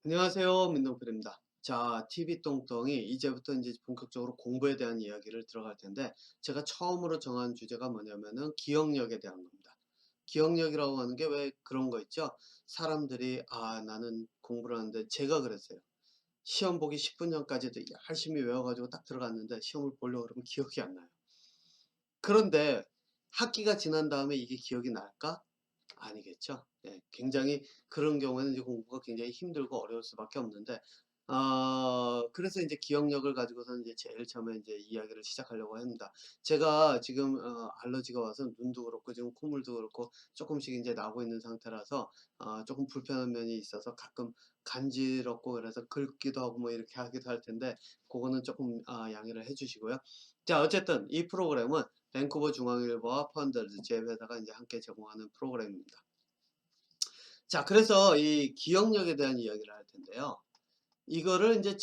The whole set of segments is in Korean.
안녕하세요. 민동필입니다. 자, TV 똥똥이 이제부터 이제 본격적으로 공부에 대한 이야기를 들어갈 텐데, 제가 처음으로 정한 주제가 뭐냐면은 기억력에 대한 겁니다. 기억력이라고 하는 게 왜 그런 거 있죠? 사람들이, 나는 공부를 하는데, 제가 그랬어요. 시험 보기 10분 전까지도 열심히 외워가지고 딱 들어갔는데, 시험을 보려고 그러면 기억이 안 나요. 그런데 학기가 지난 다음에 이게 기억이 날까? 아니겠죠. 예, 굉장히 그런 경우에는 이제 공부가 굉장히 힘들고 어려울 수밖에 없는데, 그래서 이제 기억력을 가지고서는 이제 제일 처음에 이제 이야기를 시작하려고 합니다. 제가 지금 알러지가 와서 눈도 그렇고 지금 콧물도 그렇고 조금씩 이제 나고 있는 상태라서 조금 불편한 면이 있어서 가끔 간지럽고 그래서 긁기도 하고 뭐 이렇게 하기도 할 텐데, 그거는 조금 양해를 해주시고요. 자, 어쨌든 이 프로그램은 밴쿠버 중앙일보와 펀더즈 제 회사가 이제 함께 제공하는 프로그램입니다. 자, 그래서 이 기억력에 대한 이야기를 할 텐데요. 이거를 이제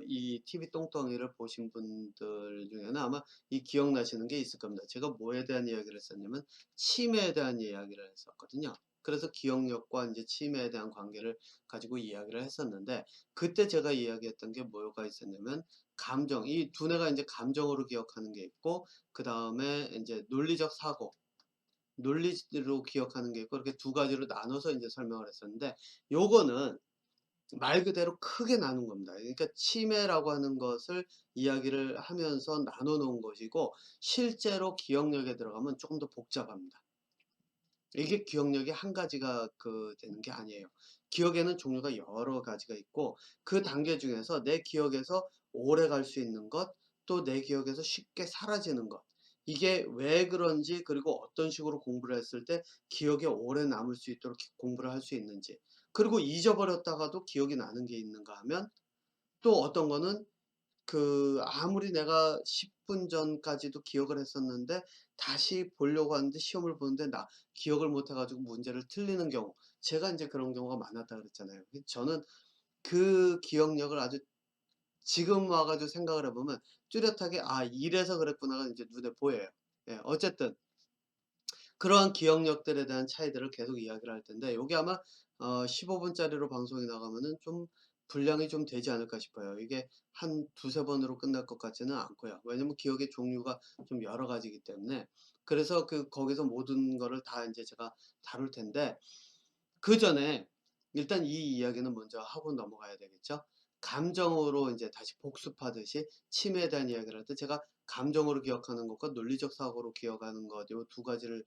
이 TV 똥덩이를 보신 분들 중에는 아마 이 기억나시는 게 있을 겁니다. 제가 뭐에 대한 이야기를 했었냐면 치매에 대한 이야기를 했었거든요. 그래서 기억력과 이제 치매에 대한 관계를 가지고 이야기를 했었는데, 그때 제가 이야기했던 게 뭐가 있었냐면 감정, 이 두뇌가 이제 감정으로 기억하는 게 있고, 그 다음에 이제 논리적 사고, 논리로 기억하는 게 있고, 이렇게 두 가지로 나눠서 이제 설명을 했었는데, 요거는 말 그대로 크게 나눈 겁니다. 그러니까 치매라고 하는 것을 이야기를 하면서 나눠 놓은 것이고, 실제로 기억력에 들어가면 조금 더 복잡합니다. 이게 기억력이 한 가지가 되는 게 아니에요. 기억에는 종류가 여러 가지가 있고, 그 단계 중에서 내 기억에서 오래 갈 수 있는 것, 또 내 기억에서 쉽게 사라지는 것. 이게 왜 그런지, 그리고 어떤 식으로 공부를 했을 때 기억에 오래 남을 수 있도록 공부를 할 수 있는지. 그리고 잊어버렸다가도 기억이 나는 게 있는가 하면, 또 어떤 거는 아무리 내가 10분 전까지도 기억을 했었는데 다시 보려고 하는데 시험을 보는데 기억을 못 해 가지고 문제를 틀리는 경우. 제가 인제 그런 경우가 많았다 그랬잖아요. 저는 그 기억력을 아주 지금 와 가지고 생각을 해 보면 뚜렷하게 '아, 이래서 그랬구나.'가 인제 눈에 보여요. 예, 어쨌든 그러한 기억력들에 대한 차이들을 계속 이야기를 할 텐데, 요게 아마 15 분짜리로 방송이 나가면은 좀 분량이 좀 되지 않을까 싶어요. 이게 한 두세 번으로 끝날 것 같지는 않고요. 왜냐면 기억의 종류가 좀 여러 가지이기 때문에. 그래서 거기서 모든 거를 다 인제 제가 다룰 텐데, 그전에 일단 이 이야기는 먼저 하고 넘어가야 되겠죠. 감정으로 인제 다시 복습하듯이 치매에 대한 이야기를 할 때 제가 감정으로 기억하는 것과 논리적 사고로 기억하는 것, 요 두 가지를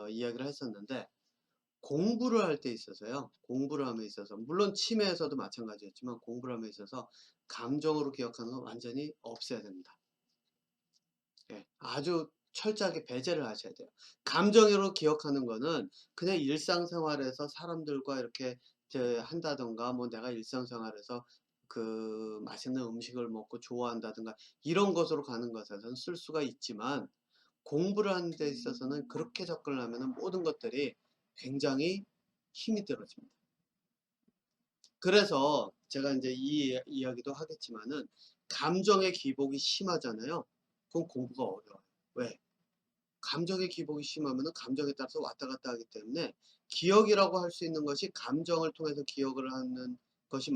이야기를 했었는데, 공부를 할 때 있어서요. 공부를 함에 있어서 물론 치매에서도 마찬가지였지만, 공부를 함에 있어서 감정으로 기억하는 건 완전히 없애야 됩니다. 예. 아주 철저하게 배제를 하셔야 돼요. 감정으로 기억하는 거는 그냥 일상생활에서 사람들과 이렇게 한다든가, 뭐 내가 일상생활에서 맛있는 음식을 먹고 좋아한다든가, 이런 것으로 가는 것에서는 쓸 수가 있지만, 공부를 하는 데 있어서는 그렇게 접근을 하면은 모든 것들이 굉장히 힘이 들어집니다. 그래서 제가 인제 이 이야기도 하겠지만은, 감정의 기복이 심하잖아요. 그건 공부가 어려워요. 왜? 감정의 기복이 심하면은 감정에 따라서 왔다 갔다 하기 때문에, 기억이라고 할 수 있는 것이 감정을 통해서 기억을 하는 것이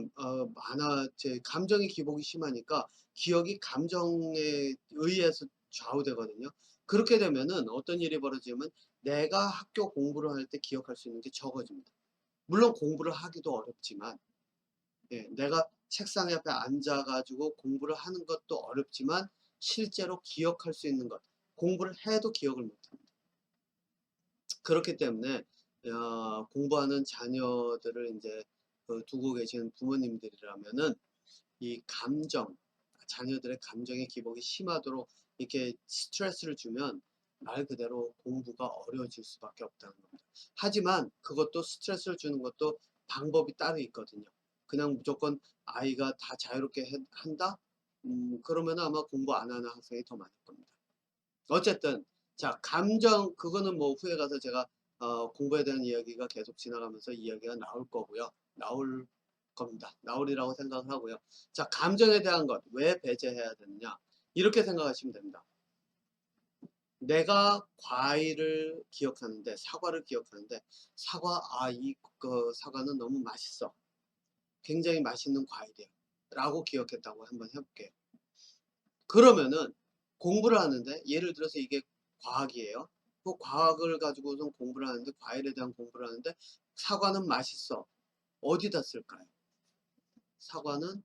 제 감정의 기복이 심하니까 기억이 감정에 의해서 좌우되거든요. 그렇게 되면은 어떤 일이 벌어지면, 내가 학교 공부를 할 때 기억할 수 있는 게 적어집니다. 물론 공부를 하기도 어렵지만, 예, 내가 책상 옆에 앉아 가지고 공부를 하는 것도 어렵지만, 실제로 기억할 수 있는 것, 공부를 해도 기억을 못 합니다. 그렇기 때문에 공부하는 자녀들을 인제 두고 계시는 부모님들이라면은, 이 자녀들의 감정의 기복이 심하도록 이렇게 스트레스를 주면 말 그대로 공부가 어려워질 수밖에 없다는 겁니다. 하지만 그것도, 스트레스를 주는 것도 방법이 따로 있거든요. 그냥 무조건 아이가 다 자유롭게 한다? 그러면은 아마 공부 안 하는 학생이 더 많을 겁니다. 어쨌든, 자, 감정, 그거는 뭐 후에 가서 제가 공부에 대한 이야기가 계속 지나가면서 이야기가 나올 거고요. 나올 겁니다. 나오리라고 생각을 하고요. 자, 감정에 대한 것 왜 배제해야 되느냐, 이렇게 생각하시면 됩니다. 내가 과일을 기억하는데, 사과를 기억하는데, 사과는 너무 맛있어. 굉장히 맛있는 과일이에요. 라고 기억했다고 한번 해볼게요. 그러면은 공부를 하는데 예를 들어서 이게 과학이에요. 그 과학을 가지고선 공부를 하는데 과일에 대한 공부를 하는데 사과는 맛있어. 어디다 쓸까요? 사과는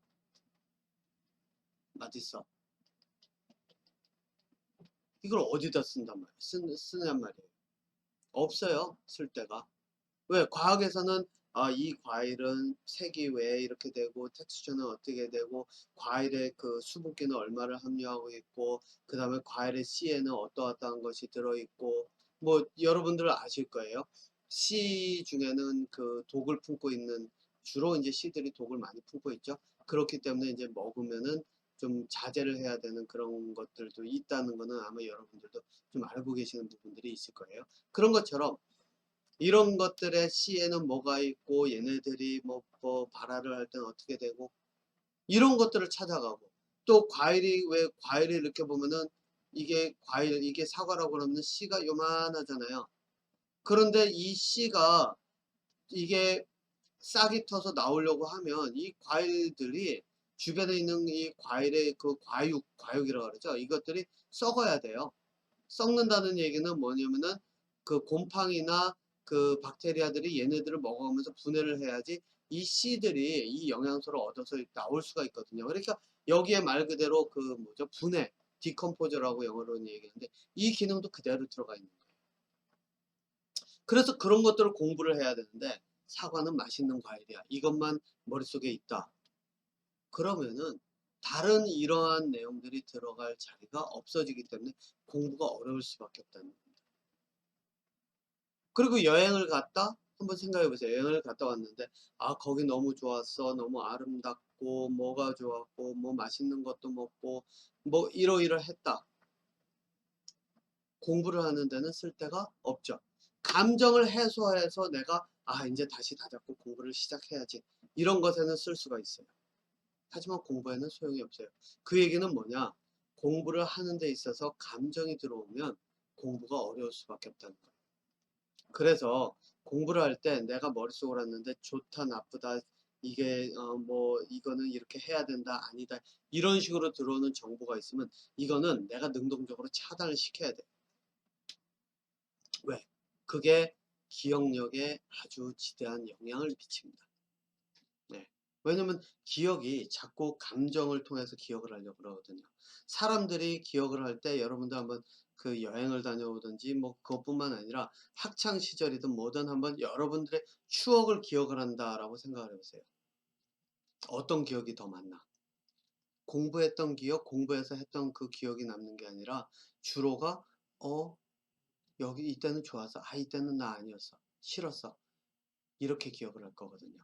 맛있어. 이걸 어디다 쓴단 말이에요? 쓰냔 말이에요. 없어요. 쓸 데가. 왜? 과학에서는 이 과일은 색이 왜 이렇게 되고 텍스처는 어떻게 되고 과일의 그 수분기는 얼마를 함유하고 있고 그 다음에 과일의 씨에는 어떠어떠한 것이 들어있고 뭐 여러분들 아실 거예요. 씨 중에는 그 독을 품고 있는 주로 이제 씨들이 독을 많이 품고 있죠. 그렇기 때문에 이제 먹으면은 좀 자제를 해야 되는 그런 것들도 있다는 거는 아마 여러분들도 좀 알고 계시는 부분들이 있을 거예요. 그런 것처럼 이런 것들의 씨에는 뭐가 있고 얘네들이 뭐 발화를 할 때는 어떻게 되고 이런 것들을 찾아가고 또 과일이 왜 과일을 이렇게 보면은 이게 과일 이게 사과라고 그러면 씨가 요만하잖아요. 그런데 이 씨가 이게 싹이 터서 나오려고 하면 이 과일들이 주변에 있는 이 과일의 그 과육이라고 그러죠. 이것들이 썩어야 돼요. 썩는다는 얘기는 뭐냐면은 그 곰팡이나 그 박테리아들이 얘네들을 먹어가면서 분해를 해야지 이 씨들이 이 영양소를 얻어서 나올 수가 있거든요. 그러니까 여기에 말 그대로 그 뭐죠? 분해, 디컴포저라고 영어로는 얘기하는데 이 기능도 그대로 들어가 있는 거예요. 그래서 그런 것들을 공부를 해야 되는데 사과는 맛있는 과일이야. 이것만 머릿속에 있다. 그러면은 다른 이러한 내용들이 들어갈 자리가 없어지기 때문에 공부가 어려울 수밖에 없다는 거예요. 그리고 여행을 갔다? 한번 생각해 보세요. 여행을 갔다 왔는데 거기 너무 좋았어. 너무 아름답고 뭐가 좋았고 뭐 맛있는 것도 먹고 뭐 이러이러했다. 공부를 하는 데는 쓸 데가 없죠. 감정을 해소해서 내가 이제 다시 다잡고 공부를 시작해야지. 이런 것에는 쓸 수가 있어요. 하지만 공부에는 소용이 없어요. 그 얘기는 뭐냐? 공부를 하는 데 있어서 감정이 들어오면 공부가 어려울 수밖에 없다는 거예요. 그래서 공부를 할 때 내가 머릿속으로 했는데 좋다 나쁘다 이게 뭐 이거는 이렇게 해야 된다 아니다 이런 식으로 들어오는 정보가 있으면 이거는 내가 능동적으로 차단을 시켜야 돼. 왜? 그게 기억력에 아주 지대한 영향을 미칩니다. 네. 왜냐면 기억이 자꾸 감정을 통해서 기억을 하려고 그러거든요. 사람들이 기억을 할 때 여러분도 한번 그 여행을 다녀오든지 뭐 그것뿐만 아니라 학창 시절이든 뭐든 한번 여러분들의 추억을 기억을 한다라고 생각을 해보세요. 어떤 기억이 더 많나? 공부했던 기억, 공부해서 했던 그 기억이 남는 게 아니라 주로가 여기 이때는 좋았어. 이때는 나 아니었어. 싫었어. 이렇게 기억을 할 거거든요.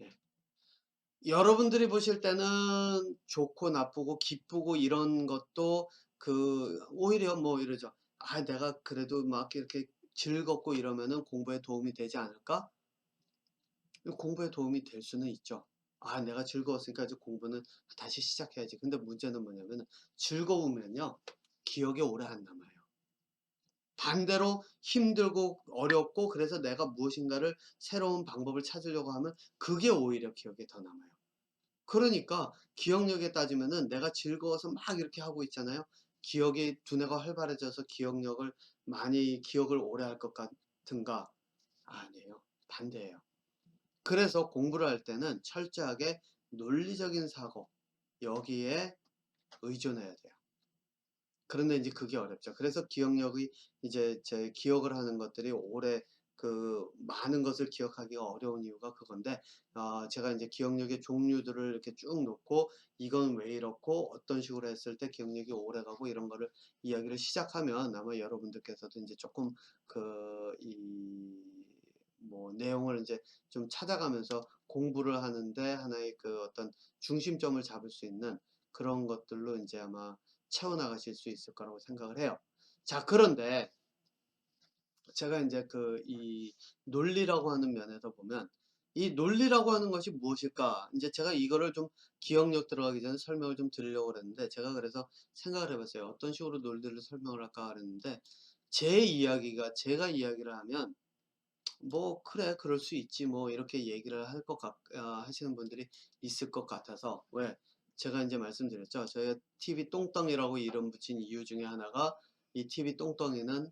예. 여러분들이 보실 때는 좋고 나쁘고 기쁘고 이런 것도 오히려 뭐 이러죠. 내가 그래도 막 이렇게 즐겁고 이러면은 공부에 도움이 되지 않을까? 공부에 도움이 될 수는 있죠. 내가 즐거웠으니까 이제 공부는 다시 시작해야지. 근데 문제는 뭐냐면 즐거우면요. 기억에 오래 안 남아요. 반대로 힘들고 어렵고 그래서 내가 무엇인가를 새로운 방법을 찾으려고 하면 그게 오히려 기억에 더 남아요. 그러니까 기억력에 따지면은 내가 즐거워서 막 이렇게 하고 있잖아요. 기억이 두뇌가 활발해져서 기억을 오래 할 것 같은가? 아니에요. 반대예요. 그래서 공부를 할 때는 철저하게 논리적인 사고 여기에 의존해야 돼요. 그런데 이제 그게 어렵죠. 그래서 기억력이 이제 제 기억을 하는 것들이 오래 많은 것을 기억하기가 어려운 이유가 그건데 제가 이제 기억력의 종류들을 이렇게 쭉 놓고 이건 왜 이렇고 어떤 식으로 했을 때 기억력이 오래 가고 이런 거를 이야기를 시작하면 아마 여러분들께서도 이제 조금 뭐 내용을 이제 좀 찾아가면서 공부를 하는데 하나의 어떤 중심점을 잡을 수 있는 그런 것들로 이제 아마 채워나가실 수 있을 거라고 생각을 해요. 자, 그런데 제가 이제 이 논리라고 하는 면에서 보면 이 논리라고 하는 것이 무엇일까? 이제 제가 이거를 좀 기억력 들어가기 전에 설명을 좀 드리려고 그랬는데 제가 그래서 생각을 해봤어요. 어떤 식으로 논리를 설명을 할까 그랬는데 제가 이야기를 하면 뭐 "그래. 그럴 수 있지." 뭐 이렇게 얘기를 하시는 분들이 있을 것 같아서. 왜? 제가 인제 말씀드렸죠. 저희가 TV 똥덩이라고 이름 붙인 이유 중에 하나가 이 TV 똥덩이는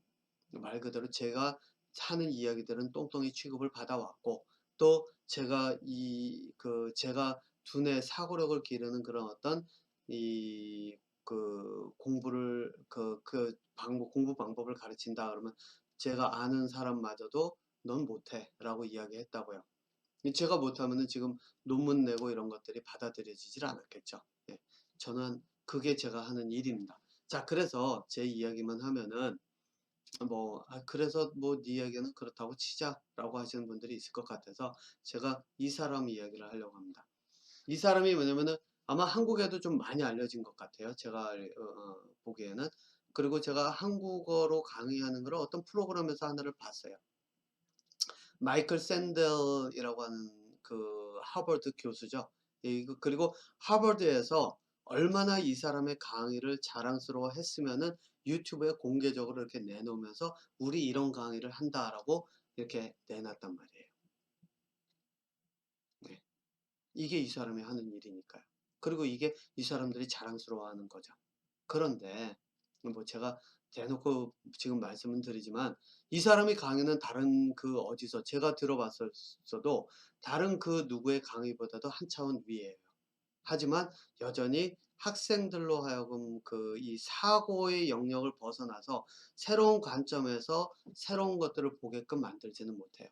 말 그대로 제가 하는 이야기들은 똥덩이 취급을 받아왔고, 또 제가 두뇌 사고력을 기르는 그런 어떤 공부를 공부 방법을 가르친다 그러면 제가 아는 사람마저도 "넌 못해."라고 이야기했다고요. 제가 못하면은 지금 논문 내고 이런 것들이 받아들여지질 않았겠죠. 예. 저는 그게 제가 하는 일입니다. 자, 그래서 제 이야기만 하면은 그래서 뭐 "네 이야기는 그렇다고 치자."라고 하시는 분들이 있을 것 같아서 제가 이 사람 이야기를 하려고 합니다. 이 사람이 뭐냐면은 아마 한국에도 좀 많이 알려진 것 같아요, 제가 보기에는. 그리고 제가 한국어로 강의하는 거를 어떤 프로그램에서 하나를 봤어요. 마이클 샌델이라고 하는 하버드 교수죠. 그리고 하버드에서 얼마나 이 사람의 강의를 자랑스러워 했으면은 유튜브에 공개적으로 이렇게 내놓으면서 "우리 이런 강의를 한다."라고 이렇게 내놨단 말이에요. 네. 이게 이 사람이 하는 일이니까요. 그리고 이게 이 사람들이 자랑스러워하는 거죠. 그런데 제가 대놓고 지금 말씀은 드리지만 이 사람이 강의는 다른 어디서 제가 들어봤었어도 다른 누구의 강의보다도 한 차원 위에요. 하지만 여전히 학생들로 하여금 이 사고의 영역을 벗어나서 새로운 관점에서 새로운 것들을 보게끔 만들지는 못해요.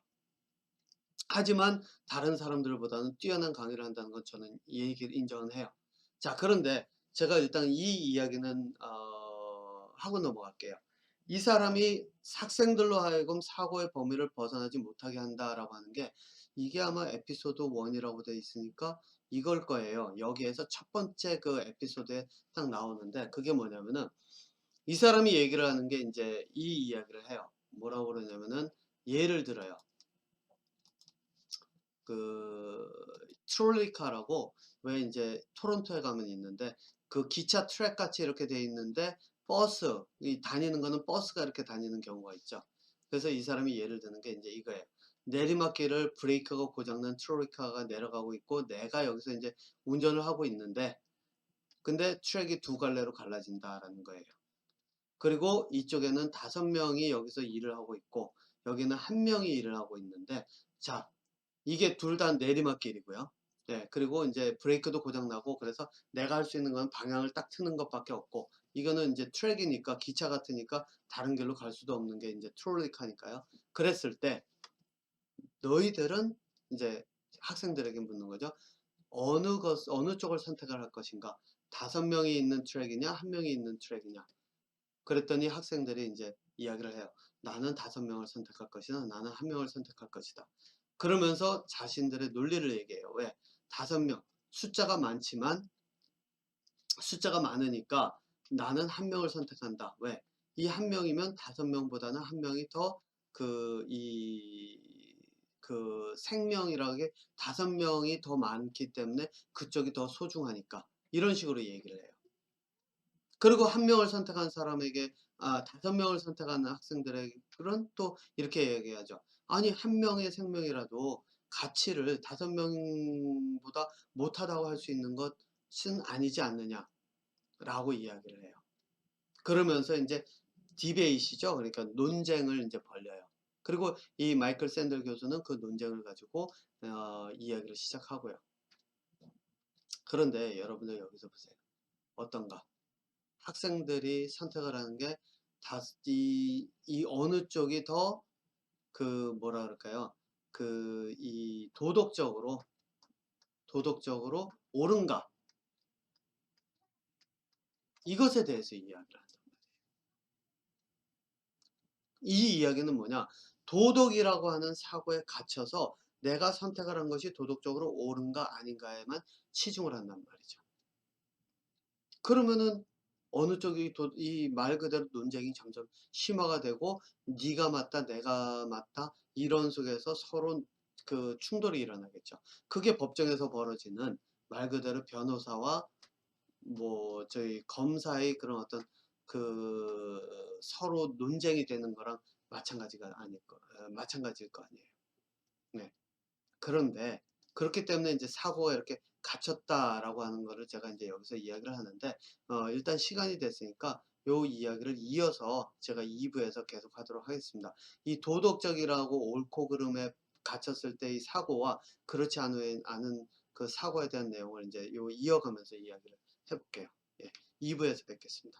하지만 다른 사람들보다는 뛰어난 강의를 한다는 건 저는 이 얘기를 인정은 해요. 자, 그런데 제가 일단 이 이야기는 하고 넘어갈게요. 이 사람이 학생들로 하여금 사고의 범위를 벗어나지 못하게 한다라고 하는 게 이게 아마 에피소드 1이라고 되어 있으니까 이걸 거예요. 여기에서 첫 번째 에피소드에 딱 나오는데 그게 뭐냐면은 이 사람이 얘기를 하는 게 인제 이 이야기를 해요. 뭐라고 그러냐면은 예를 들어요. 그 트롤리카라고 왜 인제 토론토에 가면 있는데 기차 트랙 같이 이렇게 돼 있는데 이 다니는 거는 버스가 이렇게 다니는 경우가 있죠. 그래서 이 사람이 예를 드는 게 인제 이거예요. 내리막길을 브레이크가 고장 난 트롤리카가 내려가고 있고 내가 여기서 인제 운전을 하고 있는데 근데 트랙이 두 갈래로 갈라진다라는 거예요. 그리고 이쪽에는 5명이 여기서 일을 하고 있고 여기는 1명이 일을 하고 있는데, 자, 이게 둘 다 내리막길이고요. 네. 그리고 인제 브레이크도 고장 나고 그래서 내가 할 수 있는 건 방향을 딱 트는 것밖에 없고 이거는 인제 트랙이니까 기차 같으니까 다른 길로 갈 수도 없는 게 인제 트롤리카니까요. 그랬을 때 너희들은 인제 학생들에게 묻는 거죠. 어느 쪽을 선택을 할 것인가? 5명이 있는 트랙이냐 1명이 있는 트랙이냐? 그랬더니 학생들이 인제 이야기를 해요. "나는 5명을 선택할 것이다. 나는 1명을 선택할 것이다." 그러면서 자신들의 논리를 얘기해요. 왜? 5명 숫자가 많지만 숫자가 많으니까 나는 1명을 선택한다. 왜? 이 1명이면 5명보다는 1명이 더 생명이라는 게 5명이 더 많기 때문에 그쪽이 더 소중하니까. 이런 식으로 얘기를 해요. 그리고 1명을 선택한 사람에게 5명을 선택하는 학생들에게는 또 이렇게 얘기하죠. "아니 1명의 생명이라도 가치를 5명보다 못하다고 할 수 있는 것은 아니지 않느냐."라고 이야기를 해요. 그러면서 인제 디베이트죠. 그러니까 논쟁을 인제 벌여요. 그리고 이 마이클 샌델 교수는 그 논쟁을 가지고 이야기를 시작하고요. 그런데 여러분들 여기서 보세요. 어떤가? 학생들이 선택을 하는 게 이 어느 쪽이 더 뭐라 그럴까요? 이 도덕적으로 옳은가? 이것에 대해서 이야기를 한다. 이 이야기는 뭐냐? 도덕이라고 하는 사고에 갇혀서 내가 선택을 한 것이 도덕적으로 옳은가 아닌가에만 치중을 한단 말이죠. 그러면은 어느 쪽이 이 말 그대로 논쟁이 점점 심화가 되고 네가 맞다 내가 맞다 이런 속에서 서로 충돌이 일어나겠죠. 그게 법정에서 벌어지는 말 그대로 변호사와 저희 검사의 그런 어떤 서로 논쟁이 되는 거랑 마찬가지일 거 아니에요. 네. 그런데 그렇기 때문에 이제 사고가 이렇게 갇혔다라고 하는 거를 제가 이제 여기서 이야기를 하는데, 일단 시간이 됐으니까 요 이야기를 이어서 제가 2 부에서 계속하도록 하겠습니다. 이 도덕적이라고 옳고 그름에 갇혔을 때의 사고와 그렇지 않은 그 사고에 대한 내용을 이제 요 이어가면서 이야기를 해 볼게요. 예. 2 부에서 뵙겠습니다.